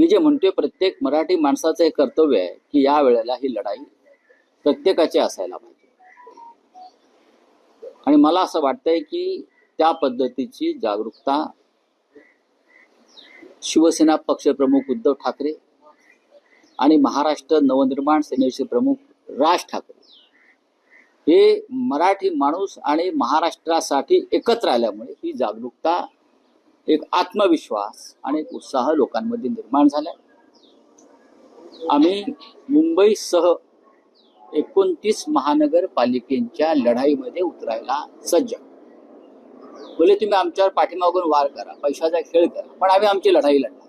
जे म्हणतोय प्रत्येक मराठी माणसाचं हे कर्तव्य आहे की या वेळेला ही लढाई प्रत्येकाची असायला पाहिजे. आणि मला असं वाटतंय की त्या पद्धतीची जागरूकता शिवसेना पक्षप्रमुख उद्धव ठाकरे आणि महाराष्ट्र नवनिर्माण सेनेचे प्रमुख राज ठाकरे हे मराठी माणूस आणि महाराष्ट्रासाठी एकत्र आल्यामुळे ही जागरूकता, एक आत्मविश्वास आणि एक उत्साह लोकांमध्ये निर्माण झाला. आम्ही मुंबईसह 29 महानगरपालिकेच्या लढाईमध्ये उतरायला सज्ज. बोले तुम्ही आमच्यावर पाठीमागून वार करा, पैशाचा खेळ करा, पण आम्ही आमची लढाई लढणार.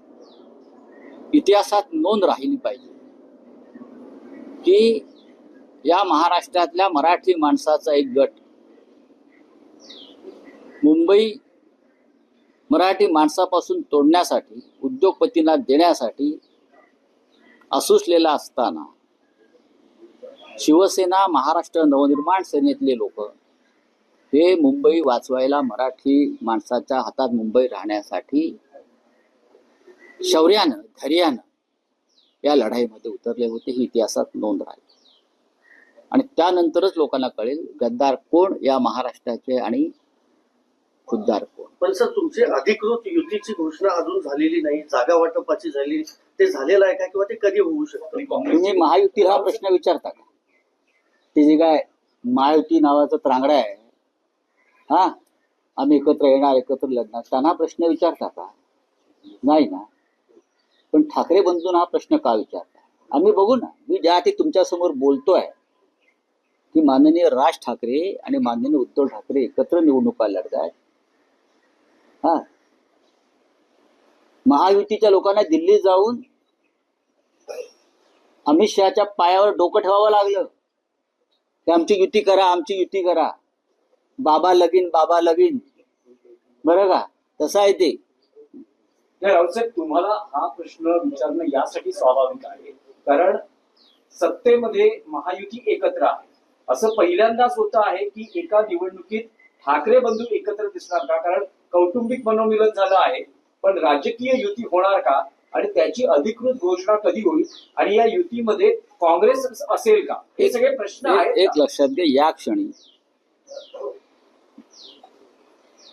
इतिहासात नोंद राहिली पाहिजे की या महाराष्ट्रातल्या मराठी माणसाचा एक गट मुंबई मराठी माणसापासून तोडण्यासाठी, उद्योगपतींना देण्यासाठी असुसलेला असताना शिवसेना महाराष्ट्र नवनिर्माण सेनेतले लोक हे मुंबई वाचवायला, मराठी माणसाच्या हातात मुंबई राहण्यासाठी शौर्यानं, धैर्यानं या लढाईमध्ये उतरले होते. ही इतिहासात नोंद राहील आणि त्यानंतरच लोकांना कळेल गद्दार कोण या महाराष्ट्राचे आणि खुद्दार कोण. पण सर, तुमची अधिकृत युतीची घोषणा अजून झालेली नाही, जागा वाटपाची झाली, ते झालेलं आहे का किंवा ते कधी होऊ शकतं? तुम्ही महायुती हा प्रश्न विचारता का? ते जे काय महायुती नावाचा त्रांगडा आहे, हा आम्ही एकत्र येणार, एकत्र लढणार, त्यांना प्रश्न विचारता का? नाही ना. पण ठाकरे बंधूंना हा प्रश्न का विचारता? आम्ही बघू ना. मी ज्या आधी तुमच्या समोर बोलतोय की माननीय राज ठाकरे आणि माननीय उद्धव ठाकरे एकत्र निवडणुका लढतायत. हा महायुतीच्या लोकांना दिल्लीत जाऊन अमित शहाच्या पायावर डोकं ठेवावं लागलं की आमची युती करा, आमची युती करा. बाबा लगीन, बाबा लगीन. बरं का? तसं आहे ते. राऊतसाहेब, तुम्हाला हा प्रश्न विचारणं यासाठी स्वाभाविक आहे कारण सत्तेमध्ये महायुती एकत्र आहे. असं पहिल्यांदाच होतं आहे की एका निवडणुकीत ठाकरे बंधू एकत्र दिसणार का? कारण कौटुंबिक मनोमिलन झालं आहे, पण राजकीय युती होणार का आणि त्याची अधिकृत घोषणा कधी होईल आणि या युतीमध्ये काँग्रेस असेल का? हे सगळे प्रश्न आहेत. एक लक्षात घ्या, या क्षणी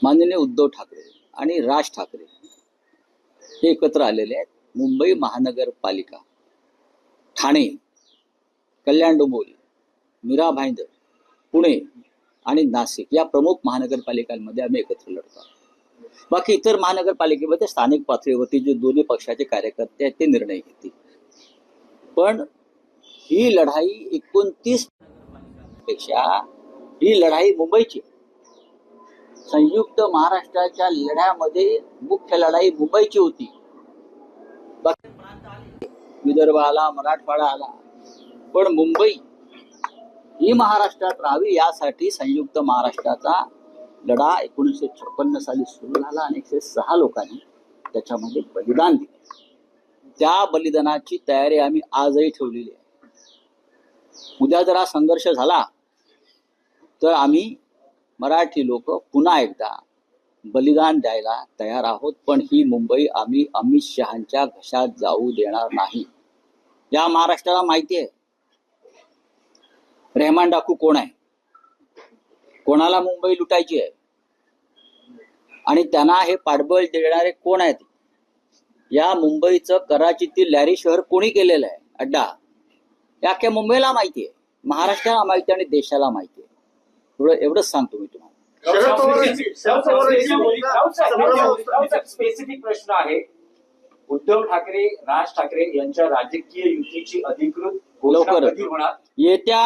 माननीय उद्धव ठाकरे आणि राज ठाकरे हे एकत्र आलेले आहेत. मुंबई महानगरपालिका, ठाणे, कल्याण डोंबिवली, मीरा भाईंदर, पुणे आणि नाशिक या प्रमुख महानगरपालिकांमध्ये आम्ही एकत्र लढतो. बाकी इतर महानगरपालिकेमध्ये स्थानिक पातळीवरती जे दोन्ही पक्षाचे कार्यकर्ते आहेत ते निर्णय घेतील. पण ही लढाई 29 पेक्षा ही लढाई मुंबईची. संयुक्त महाराष्ट्राच्या लढ्यामध्ये मुख्य लढाई मुंबईची होती. विदर्भ आला, मराठवाडा आला, पण मुंबई ही महाराष्ट्रात राहावी यासाठी संयुक्त महाराष्ट्राचा लढा 1956 साली सुरू झाला आणि 106 लोकांनी त्याच्यामध्ये बलिदान दिले. त्या बलिदानाची तयारी आम्ही आजही ठेवलेली आहे. उद्या जर हा संघर्ष झाला तर आम्ही मराठी लोक पुन्हा एकदा बलिदान द्यायला तयार आहोत. पण ही मुंबई आम्ही अमित शहांच्या घशात जाऊ देणार नाही. या महाराष्ट्राला माहिती आहे रेहमान डाकू कोण आहे, कोणाला मुंबई लुटायची आहे आणि त्यांना हे पाठबळ देणारे कोण आहेत. या मुंबईचं कराचीतील लॅरी शहर कोणी केलेलं आहे अड्डा, या अख्ख्या मुंबईला माहिती आहे, महाराष्ट्राला माहिती आहे आणि देशाला माहिती आहे. एवढंच सांगतो मी तुम्हाला. स्पेसिफिक प्रश्न आहे. उद्धव ठाकरे, राज ठाकरे यांच्या राजकीय युतीची अधिकृत घोषणा कधी होणार? येत्या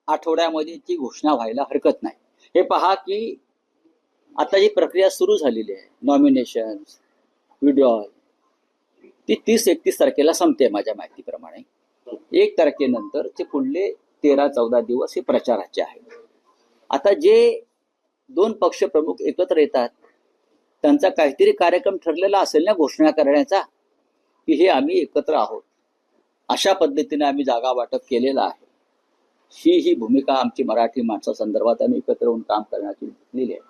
आठवड्यामध्ये ती घोषणा व्हायला हरकत नाही. हे पहा की आता जी प्रक्रिया सुरू झालेली आहे, नॉमिनेशन, विड्रॉल, ती 30-31 तारखेला संपते माझ्या माहितीप्रमाणे. 1 तारखेनंतर ते पुढले 13-14 दिवस हे प्रचाराचे आहेत. आता जे 2 पक्ष प्रमुख एकत्र येतात त्यांचा काहीतरी कार्यक्रम ठरलेला असेल ना घोषणा करण्याचा की हे आम्ही एकत्र आहोत. अशा पद्धतीने आम्ही जागा वाटप केलेलं आहे. ही भूमिका आमची मराठी माणसा संदर्भात आम्ही एकत्र होऊन काम करण्याची घेतलेली आहे.